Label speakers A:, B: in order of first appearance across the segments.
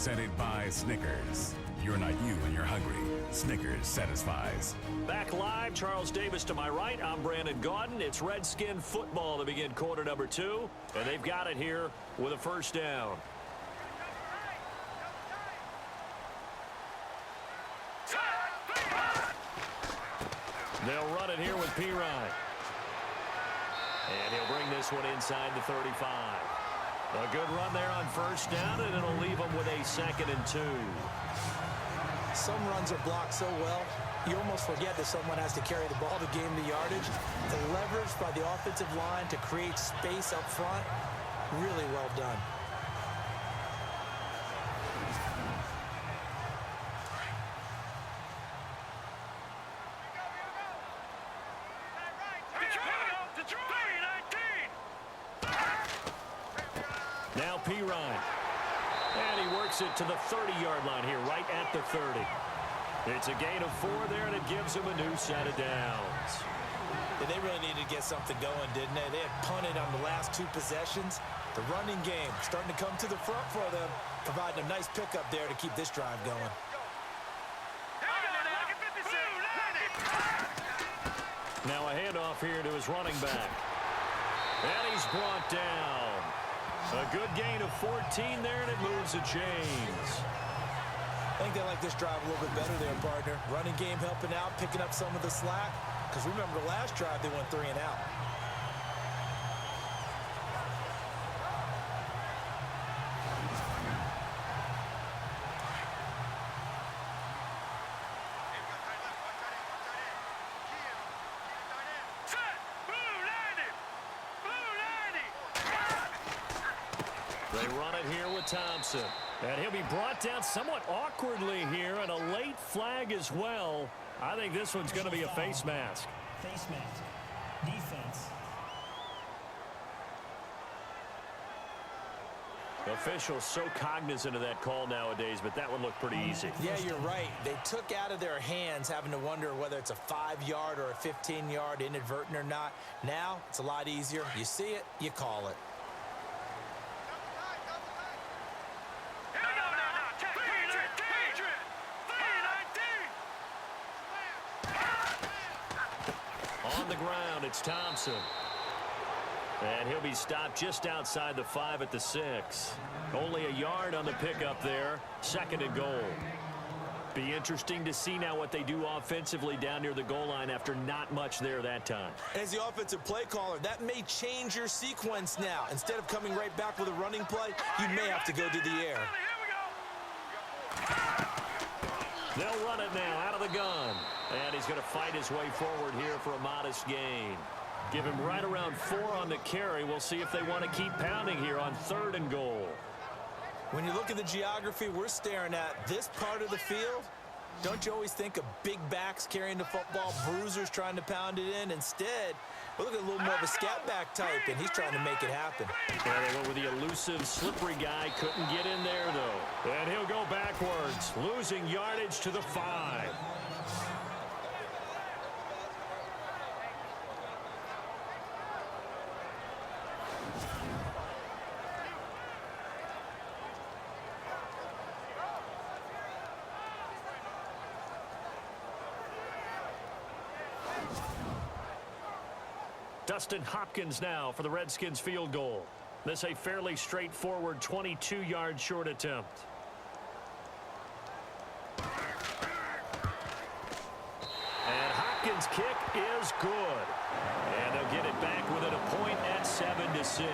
A: Presented by Snickers. You're not you when you're hungry. Snickers satisfies.
B: Back live, Charles Davis to my right. I'm Brandon Gaudin. It's Redskin football to begin quarter number 2. And they've got it here with a first down. They'll run it here with Pirine. And he'll bring this one inside the 35. A good run there on first down, and it'll leave them with a 2nd and 2.
C: Some runs are blocked so well, you almost forget that someone has to carry the ball to gain the yardage. The leverage by the offensive line to create space up front, really well done.
B: Now Pirine. And he works it to the 30-yard line here, right at the 30. It's a gain of 4 there, and it gives him a new set of downs.
C: Yeah, they really needed to get something going, didn't they? They had punted on the last 2 possessions. The running game starting to come to the front for them, providing a nice pickup there to keep this drive going.
B: Now a handoff here to his running back. And he's brought down. A good gain of 14 there, and it moves the chains.
C: I think they like this drive a little bit better there, partner. Running game helping out, picking up some of the slack. Because remember, the last drive, they went 3 and out.
B: They run it here with Thompson. And he'll be brought down somewhat awkwardly here, and a late flag as well. I think this one's going to be a face mask.
D: Face mask. Defense.
B: Officials so cognizant of that call nowadays, but that one looked pretty easy.
C: Yeah, you're right. They took out of their hands having to wonder whether it's a 5-yard or a 15-yard inadvertent or not. Now, it's a lot easier. You see it, you call it.
B: On the ground, it's Thompson. And he'll be stopped just outside the 5 at the 6. Only a yard on the pickup there. 2nd and goal. Be interesting to see now what they do offensively down near the goal line after not much there that time.
C: As the offensive play caller, that may change your sequence now. Instead of coming right back with a running play, you may have to go to the air.
B: They'll run it now out of the gun. And he's going to fight his way forward here for a modest gain. Give him right around 4 on the carry. We'll see if they want to keep pounding here on 3rd and goal.
C: When you look at the geography we're staring at, this part of the field, don't you always think of big backs carrying the football, bruisers trying to pound it in? Instead, we're looking at a little more of a scat back type, and he's trying to make it happen.
B: Yeah, they went with the elusive, slippery guy. Couldn't get in there, though. And he'll go backwards, losing yardage to the 5. Dustin Hopkins now for the Redskins field goal. This a fairly straightforward 22-yard short attempt. And Hopkins' kick is good. And they'll get it back within a point at 7-6.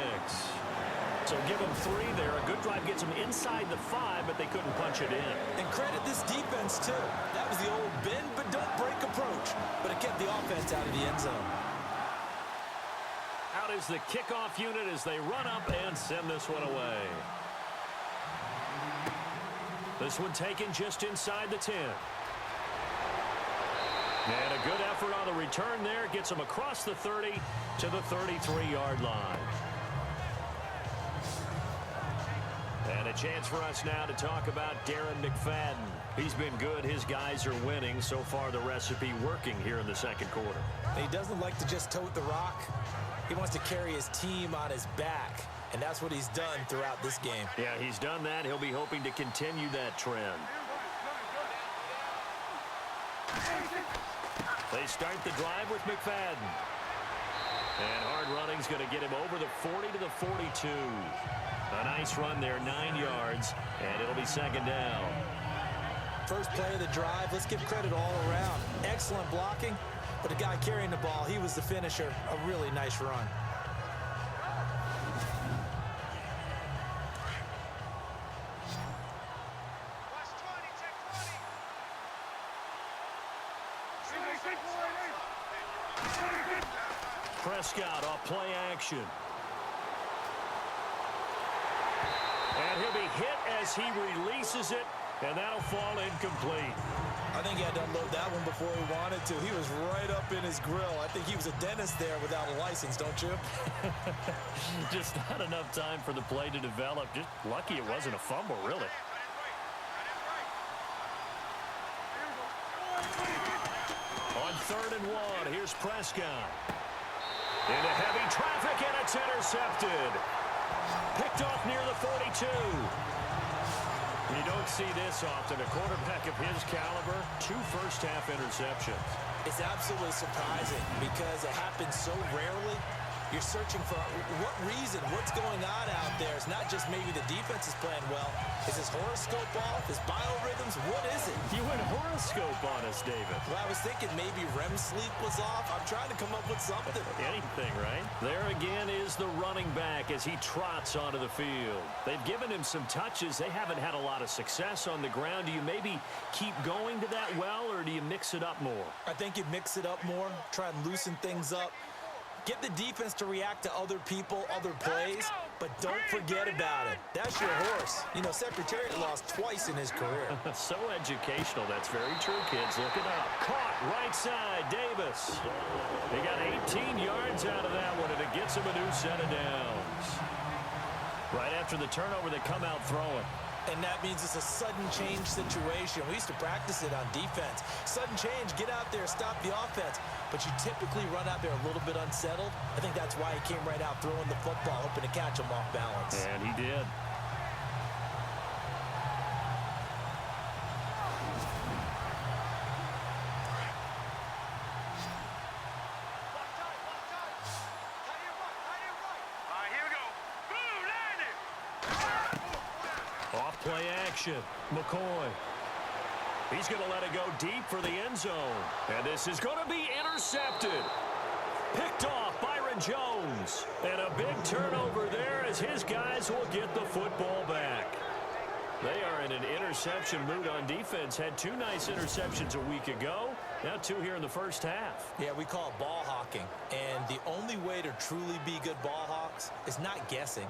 B: So give them 3 there. A good drive gets them inside the 5, but they couldn't punch it in.
C: And credit this defense, too. That was the old bend but don't break approach. But it kept the offense out of the end zone.
B: Out is the kickoff unit as they run up and send this one away. This one taken just inside the 10. And a good effort on the return there. Gets them across the 30 to the 33-yard line. And a chance for us now to talk about Darren McFadden. He's been good. His guys are winning. So far, the recipe working here in the 2nd quarter.
C: He doesn't like to just tote the rock. He wants to carry his team on his back. And that's what he's done throughout this game.
B: Yeah, he's done that. He'll be hoping to continue that trend. They start the drive with McFadden. And hard running's going to get him over the 40 to the 42. A nice run there, 9 yards, and it'll be second down.
C: First play of the drive, let's give credit all around. Excellent blocking, but the guy carrying the ball, he was the finisher. A really nice run.
B: Prescott off play action. And he'll be hit as he releases it, and that'll fall incomplete.
C: I think he had to unload that one before he wanted to. He was right up in his grill. I think he was a dentist there without a license, don't you?
B: Just not enough time for the play to develop. Just lucky it wasn't a fumble, really. On 3rd and 1, here's Prescott. Into heavy traffic, and it's intercepted. Picked off near the 42. You don't see this often. A quarterback of his caliber, 2 first-half interceptions.
C: It's absolutely surprising because it happens so rarely. You're searching for what reason, what's going on out there. It's not just maybe the defense is playing well. Is his horoscope off? His biorhythms? What is it?
B: You went horoscope on us, David.
C: Well, I was thinking maybe REM sleep was off. I'm trying to come up with something.
B: Anything, right? There again is the running back as he trots onto the field. They've given him some touches. They haven't had a lot of success on the ground. Do you maybe keep going to that well, or do you mix it up more?
C: I think you mix it up more, try and loosen things up. Get the defense to react to other people, other plays, but don't forget about it. That's your horse. You know, Secretariat lost twice in his career.
B: So educational. That's very true, kids. Look it up. Caught right side, Davis. He got 18 yards out of that one, and it gets him a new set of downs. Right after the turnover, they come out throwing.
C: And that means it's a sudden change situation. We used to practice it on defense. Sudden change, get out there, stop the offense. But you typically run out there a little bit unsettled. I think that's why he came right out throwing the football, hoping to catch him off balance.
B: And he did. Play action. McCoy. He's going to let it go deep for the end zone. And this is going to be intercepted. Picked off Byron Jones. And a big turnover there as his guys will get the football back. They are in an interception mood on defense. Had 2 nice interceptions a week ago. Now 2 here in the first half.
C: Yeah, we call it ball hawking. And the only way to truly be good ball hawks is not guessing.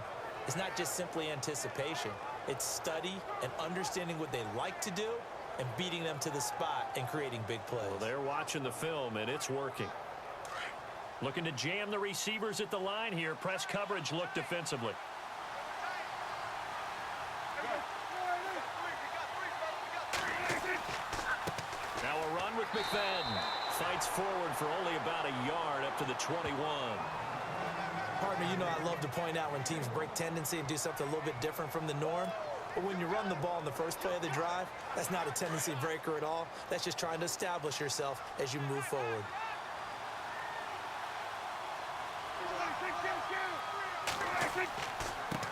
C: It's not just simply anticipation. It's study and understanding what they like to do and beating them to the spot and creating big plays.
B: Well, they're watching the film, and it's working. Looking to jam the receivers at the line here. Press coverage look defensively. Now a run with McFadden. Fights forward for only about a yard up to the 21.
C: Partner, you know I love to point out when teams break tendency and do something a little bit different from the norm. But when you run the ball in the first play of the drive, that's not a tendency breaker at all. That's just trying to establish yourself as you move forward.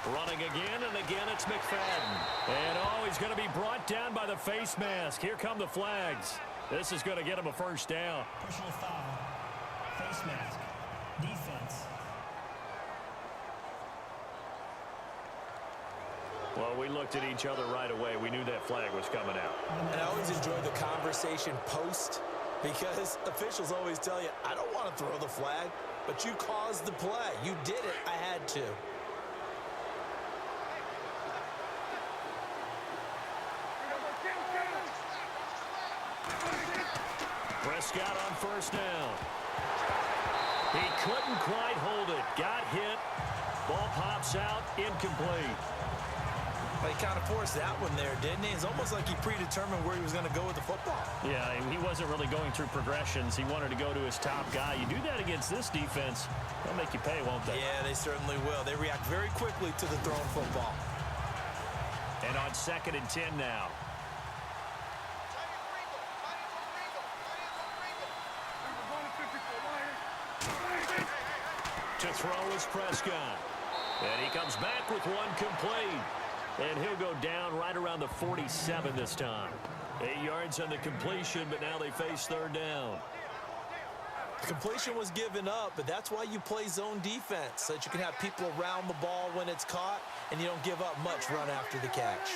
B: Running again, and again it's McFadden. And oh, he's going to be brought down by the face mask. Here come the flags. This is going to get him a first down.
D: Personal foul. Face mask. Defense.
B: Well, we looked at each other right away. We knew that flag was coming out.
C: And I always enjoy the conversation post because officials always tell you, I don't want to throw the flag, but you caused the play. You did it. I had to.
B: Prescott on first down. He couldn't quite hold it. Got hit. Ball pops out. Incomplete.
C: He kind of forced that one there, didn't he? It's almost like he predetermined where he was going to go with the football.
B: Yeah, he wasn't really going through progressions. He wanted to go to his top guy. You do that against this defense, they'll make you pay, won't they?
C: Yeah, they certainly will. They react very quickly to the thrown football.
B: And on 2nd and 10 now. To throw is Prescott. And he comes back with one complete. And he'll go down right around the 47 this time. 8 yards on the completion, but now they face 3rd down.
C: The completion was given up, but that's why you play zone defense, so that you can have people around the ball when it's caught, and you don't give up much run after the catch.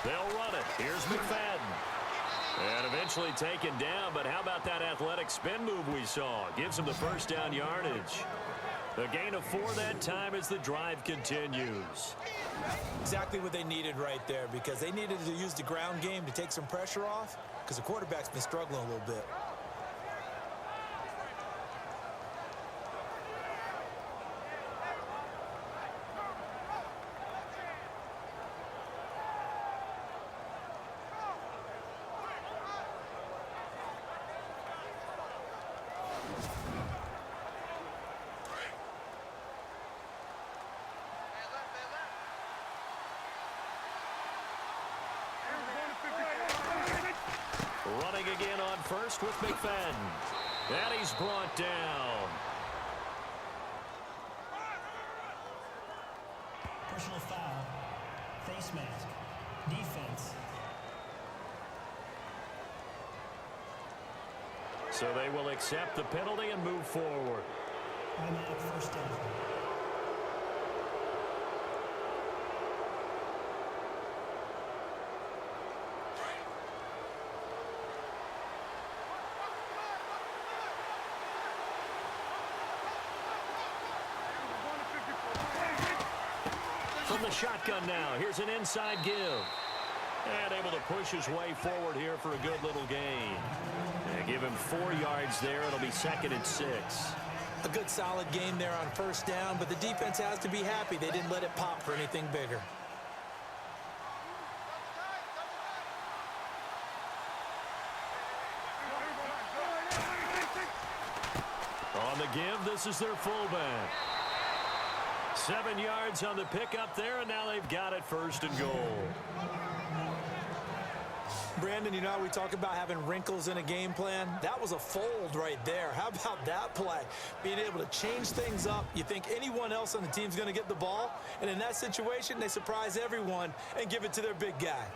B: They'll run it. Here's McFadden. And eventually taken down, but how about that athletic spin move we saw? Gives him the 1st down yardage. A gain of 4 that time as the drive continues.
C: Exactly what they needed right there, because they needed to use the ground game to take some pressure off, because the quarterback's been struggling a little bit.
B: Running again on 1st with McFadden. And he's brought down.
D: Personal foul. Face mask. Defense.
B: So they will accept the penalty and move forward.
D: Automatic 1st down.
B: From the shotgun now, here's an inside give. And able to push his way forward here for a good little gain. And give him 4 yards there. It'll be 2nd and 6.
C: A good solid game there on 1st down, but the defense has to be happy they didn't let it pop for anything bigger.
B: On the give, this is their fullback. 7 yards on the pickup there, and now they've got it 1st and goal.
C: Brandon, you know how we talk about having wrinkles in a game plan? That was a fold right there. How about that play? Being able to change things up. You think anyone else on the team's going to get the ball, and in that situation, they surprise everyone and give it to their big guy.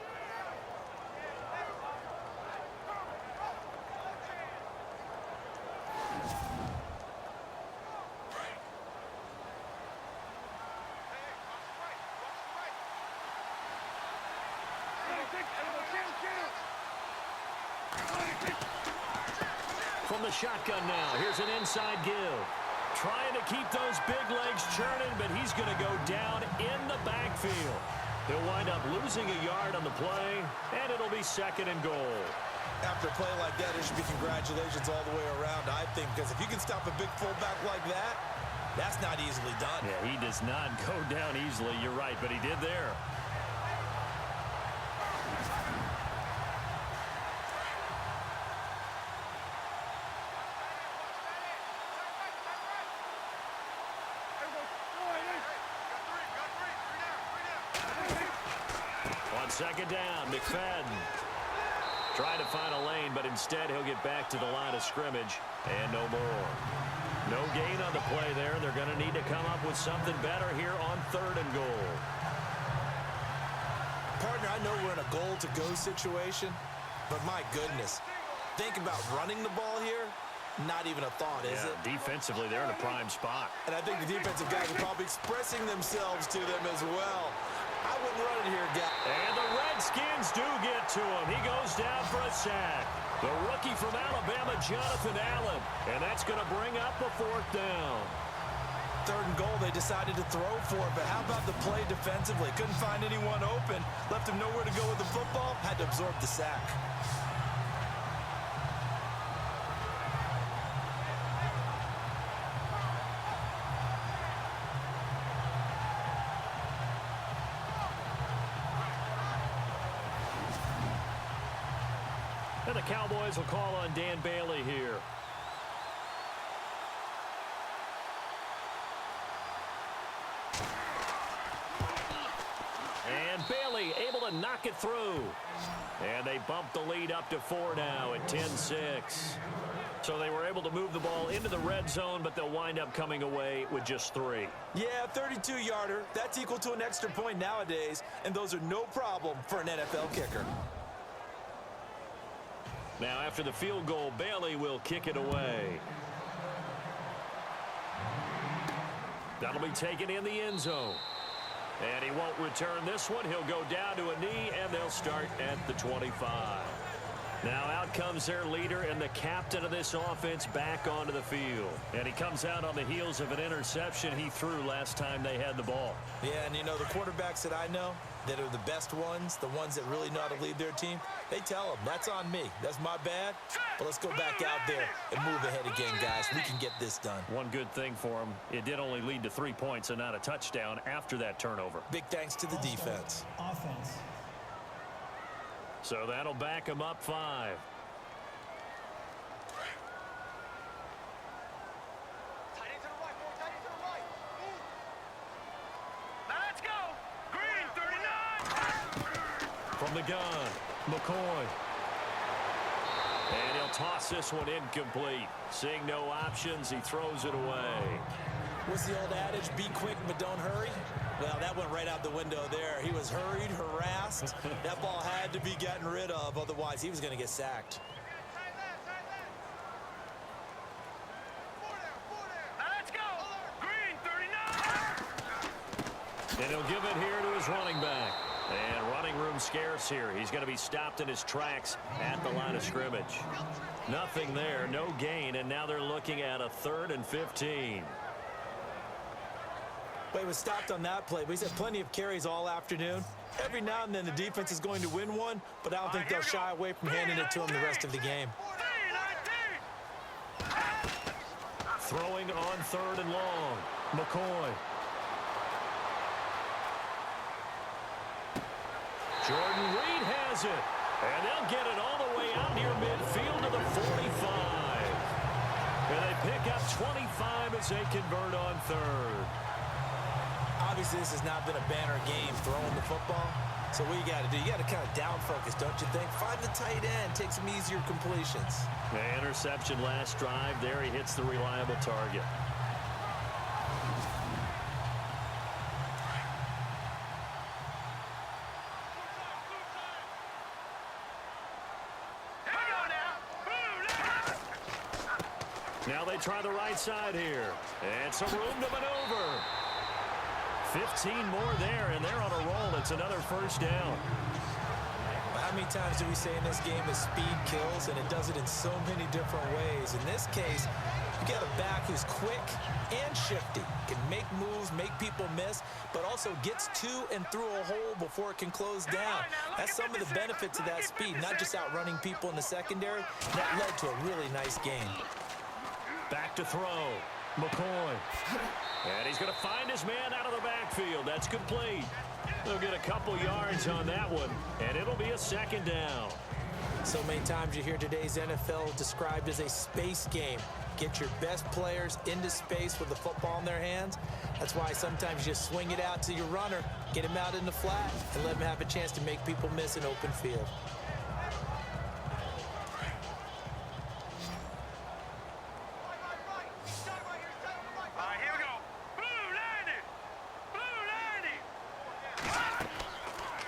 B: From the shotgun now, here's an inside give. Trying to keep those big legs churning, but he's going to go down in the backfield. He'll wind up losing a yard on the play, and it'll be 2nd and goal.
C: After a play like that, there should be congratulations all the way around, I think, because if you can stop a big fullback like that, that's not easily done.
B: Yeah, he does not go down easily. You're right, but he did there. On 2nd down, McFadden trying to find a lane, but instead he'll get back to the line of scrimmage, and no more. No gain on the play there. They're going to need to come up with something better here on 3rd and goal.
C: Partner, I know we're in a goal-to-go situation, but my goodness, think about running the ball here. Not even a thought, is it?
B: Defensively, they're in a prime spot.
C: And I think the defensive guys are probably expressing themselves to them as well. I wouldn't run it here, guys.
B: And the Redskins do get to him. He goes down for a sack. The rookie from Alabama, Jonathan Allen. And that's going to bring up a 4th down.
C: 3rd and goal, they decided to throw for it, but how about the play defensively? Couldn't find anyone open, left him nowhere to go with the football, had to absorb the sack.
B: And the Cowboys will call on Dan Bailey here. And Bailey able to knock it through. And they bump the lead up to 4 now at 10-6. So they were able to move the ball into the red zone, but they'll wind up coming away with just 3.
C: Yeah, 32-yarder. That's equal to an extra point nowadays, and those are no problem for an NFL kicker.
B: Now after the field goal, Bailey will kick it away. That'll be taken in the end zone. And he won't return this one. He'll go down to a knee, and they'll start at the 25. Now out comes their leader and the captain of this offense back onto the field. And he comes out on the heels of an interception he threw last time they had the ball.
C: Yeah, and you know, the quarterbacks that I know that are the best ones, the ones that really know how to lead their team, they tell them, that's on me. That's my bad. But let's go back out there and move ahead again, guys. We can get this done.
B: One good thing for him, it did only lead to 3 points and not a touchdown after that turnover.
C: Big thanks to the defense.
D: Offense.
B: So that'll back him up 5. From the gun, McCoy. And he'll toss this one incomplete. Seeing no options, he throws it away.
C: What's the old adage? Be quick, but don't hurry. Well, that went right out the window there. He was hurried, harassed. That ball had to be gotten rid of, otherwise he was going to get sacked.
E: Let's go! Green, 39!
B: And he'll give it here to his running back. And running room scarce here. He's going to be stopped in his tracks at the line of scrimmage. Nothing there, no gain, and now they're looking at a 3rd and 15.
C: Well, he was stopped on that play, but he's had plenty of carries all afternoon. Every now and then the defense is going to win one, but I don't think they'll shy away from handing it to him the rest of the game.
B: Throwing on 3rd and long. McCoy. Jordan Reed has it. And they'll get it all the way out near midfield to the 45. And they pick up 25 as they convert on 3rd.
C: Obviously, this has not been a banner game throwing the football. So what you got to do, you got to kind of down focus, don't you think? Find the tight end, take some easier completions.
B: The interception last drive. There he hits the reliable target. Now they try the right side here. And some room to maneuver. 15 more there, and they're on a roll. It's another first down.
C: How many times do we say in this game that speed kills, and it does it in so many different ways? In this case, you got a back who's quick and shifty, can make moves, make people miss, but also gets to and through a hole before it can close down. That's some of the benefits of that speed, not just outrunning people in the secondary. That led to a really nice game.
B: Back to throw. McCoy. And he's going to find his man out of the backfield. That's complete. They'll get a couple yards on that one, and it'll be a 2nd down.
C: So many times you hear today's NFL described as a space game. Get your best players into space with the football in their hands. That's why sometimes you just swing it out to your runner, get him out in the flat, and let him have a chance to make people miss an open field.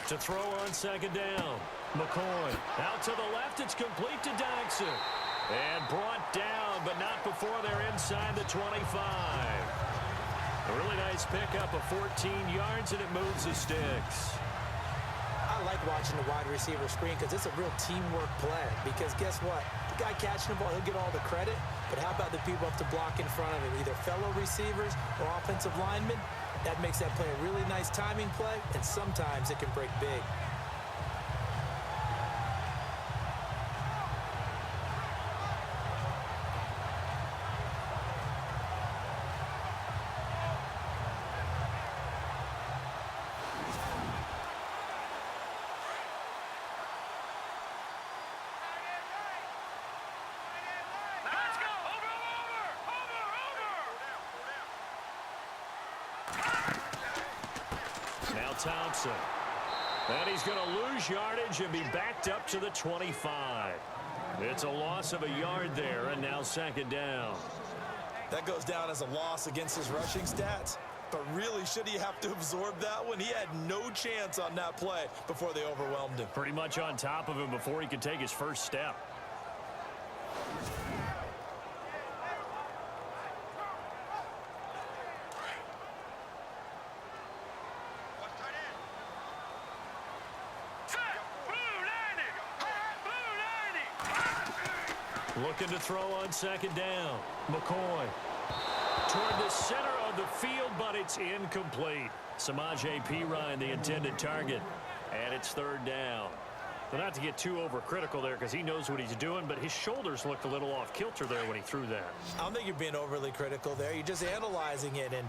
B: To throw on 2nd down. McCoy out to the left. It's complete to Dodson. And brought down, but not before they're inside the 25. A really nice pickup of 14 yards, and it moves the sticks.
C: I like watching the wide receiver screen because it's a real teamwork play. Because guess what? The guy catching the ball, he'll get all the credit. But how about the people up to block in front of him, either fellow receivers or offensive linemen? That makes that play a really nice timing play, and sometimes it can break big.
B: Now Thompson. And he's going to lose yardage and be backed up to the 25. It's a loss of a yard there, and now second down.
C: That goes down as a loss against his rushing stats. But really, should he have to absorb that one? He had no chance on that play before they overwhelmed him.
B: Pretty much on top of him before he could take his first step. Looking to throw on second down. McCoy toward the center of the field, but it's incomplete. Samaje Perine, the intended target, and it's third down. But not to get too overcritical there because he knows what he's doing, but his shoulders looked a little off kilter there when he threw that.
C: I don't think you're being overly critical there. You're just analyzing it, and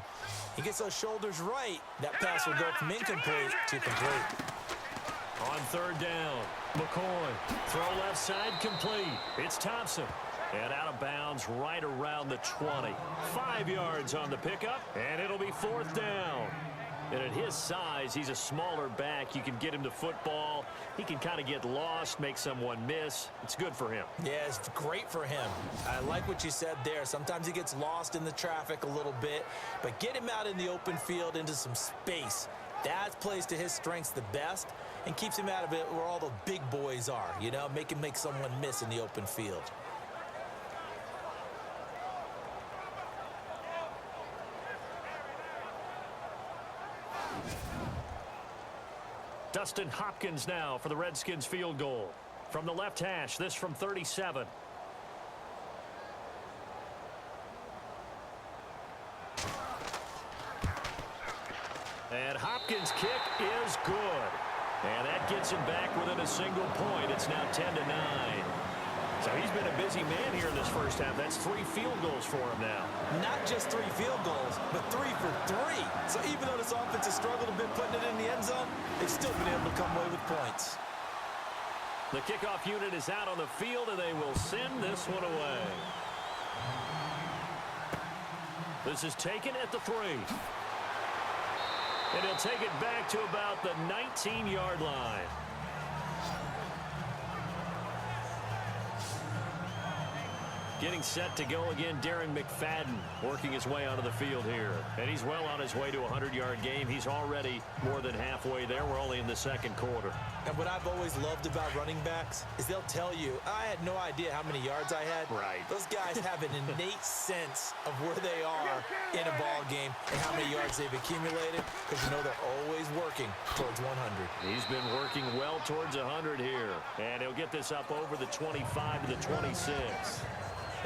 C: he gets those shoulders right. That pass will go from incomplete to complete.
B: On third down, McCoy, throw left side, complete. It's Thompson. And out of bounds right around the 20. 5 yards on the pickup, and it'll be fourth down. And at his size, he's a smaller back. You can get him to football. He can kind of get lost, make someone miss. It's good for him.
C: Yeah, it's great for him. I like what you said there. Sometimes he gets lost in the traffic a little bit, but get him out in the open field into some space. That plays to his strengths the best and keeps him out of it where all the big boys are, you know, make someone miss in the open field.
B: Dustin Hopkins now for the Redskins field goal. From the left hash, this from 37. And Hopkins' kick is good. And that gets him back within a single point. It's now 10-9. So he's been a busy man here in this first half. That's 3 field goals for him now.
C: Not just 3 field goals, but 3 for 3. So even though this offense has struggled a bit putting it in the end zone, they've still been able to come away with points.
B: The kickoff unit is out on the field, and they will send this one away. This is taken at the 3. And he'll take it back to about the 19-yard line. Getting set to go again, Darren McFadden working his way onto the field here. And he's well on his way to a 100-yard game. He's already more than halfway there. We're only in the second quarter.
C: And what I've always loved about running backs is they'll tell you, I had no idea how many yards I had.
B: Right.
C: Those guys have an innate sense of where they are in a ball game and how many yards they've accumulated because you know they're always working towards 100.
B: He's been working well towards 100 here. And he'll get this up over the 25 to the 26.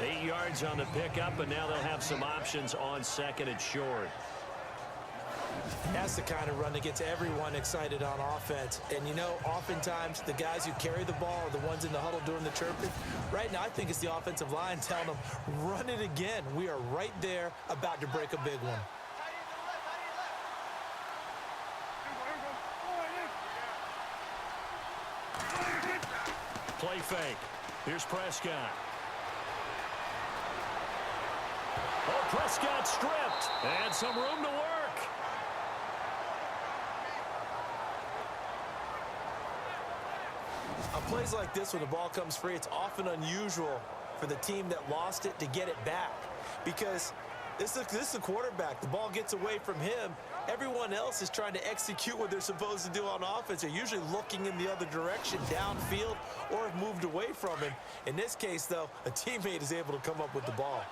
B: 8 yards on the pickup, and now they'll have some options on second and short.
C: That's the kind of run that gets everyone excited on offense. And, you know, oftentimes the guys who carry the ball are the ones in the huddle doing the chirping. Right now, I think it's the offensive line telling them, run it again. We are right there about to break a big one.
B: Play fake. Here's Prescott. Oh, Prescott stripped. And some room to work.
C: On plays like this, when the ball comes free, it's often unusual for the team that lost it to get it back. Because this is the quarterback. The ball gets away from him. Everyone else is trying to execute what they're supposed to do on offense. They're usually looking in the other direction, downfield, or have moved away from him. In this case, though, a teammate is able to come up with the ball.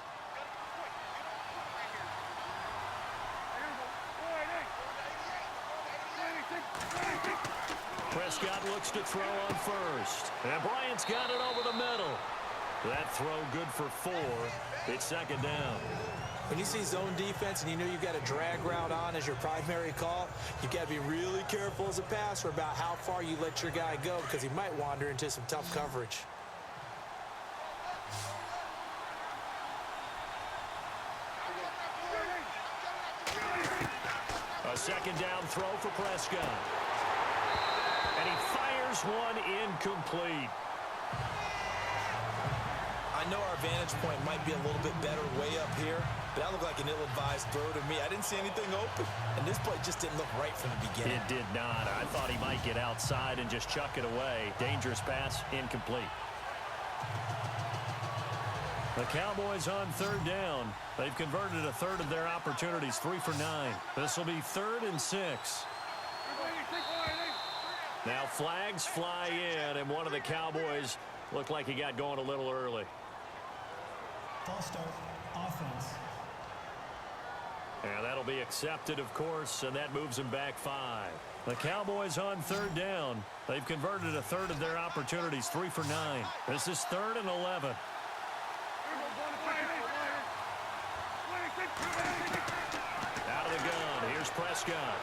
B: Prescott looks to throw on first. And Bryant's got it over the middle. That throw good for 4. It's second down.
C: When you see zone defense and you know you've got a drag route on as your primary call, you've got to be really careful as a passer about how far you let your guy go because he might wander into some tough coverage.
B: A second down throw for Prescott. And he fires one incomplete.
C: I know our vantage point might be a little bit better way up here, That looked like an ill-advised throw to me. I didn't see anything open, and this play just didn't look right from the beginning.
B: It did not. I thought he might get outside and just chuck it away. Dangerous pass, incomplete. The Cowboys on third down. They've converted a third of their opportunities, 3 for 9. This will be 3rd and 6. Now flags fly in, and one of the Cowboys looked like he got going a little early.
D: False start, offense.
B: And that'll be accepted, of course, and that moves him back 5. The Cowboys on third down. They've converted a third of their opportunities, 3 for 9. This is 3rd and 11. Out of the gun, here's Prescott.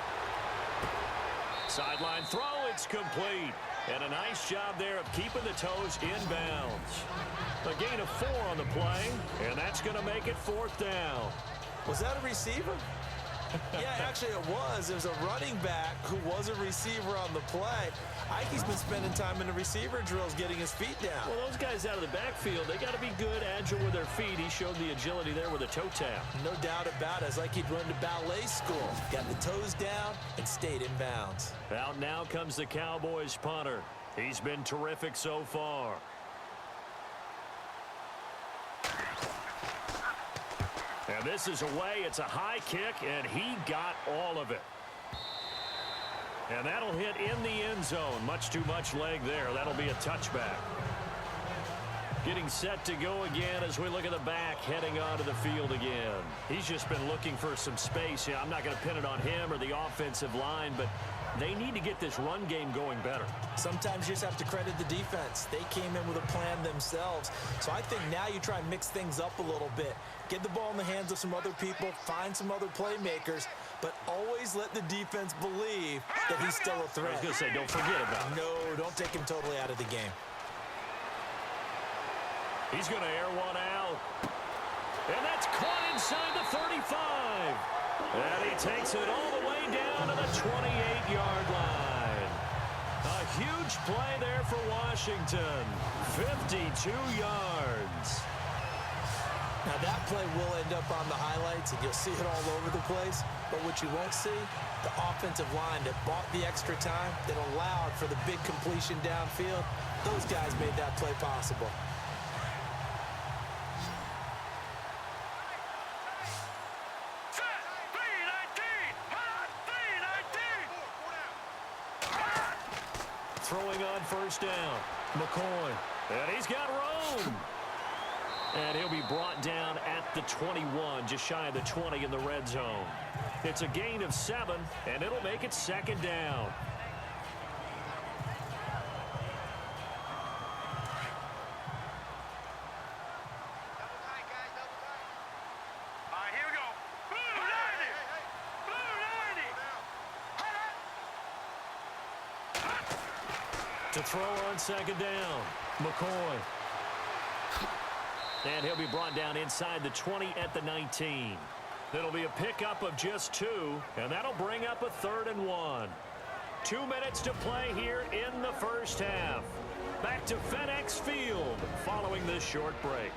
B: Sideline throw, it's complete. And a nice job there of keeping the toes inbounds. A gain of 4 on the play, and that's going to make it 4th down.
C: Was that a receiver? Yeah, actually it was. There's a running back who was a receiver on the play. Ike's been spending time in the receiver drills getting his feet down.
B: Well, those guys out of the backfield, they got to be good, agile with their feet. He showed the agility there with a toe tap.
C: No doubt about it. It's like he'd run to ballet school. Got the toes down and stayed in bounds.
B: Out now comes the Cowboys punter. He's been terrific so far. And this is away. It's a high kick, and he got all of it. And that'll hit in the end zone. Much too much leg there. That'll be a touchback. Getting set to go again as we look at the back heading onto the field again. He's just been looking for some space. Yeah, I'm not going to pin it on him or the offensive line, but they need to get this run game going better.
C: Sometimes you just have to credit the defense. They came in with a plan themselves. So I think now you try and mix things up a little bit. Get the ball in the hands of some other people, find some other playmakers, but always let the defense believe that he's still a threat.
B: I was going to say, don't forget about it.
C: No, don't take him totally out of the game.
B: He's going to air one out. And that's caught inside the 35. And he takes it all the way down to the 28-yard line. A huge play there for Washington. 52 yards.
C: Now that play will end up on the highlights, and you'll see it all over the place. But what you won't see, the offensive line that bought the extra time, that allowed for the big completion downfield, those guys made that play possible.
B: Throwing on first down. McCoy. And he's got room. And he'll be brought down at the 21, just shy of the 20 in the red zone. It's a gain of 7, and it'll make it 2nd down.
E: Here we go. Blue 90. Blue 90.
B: To throw on 2nd down. McCoy. And he'll be brought down inside the 20 at the 19. It'll be a pickup of just 2, and that'll bring up a 3rd and 1. 2 minutes to play here in the first half. Back to FedEx Field following this short break.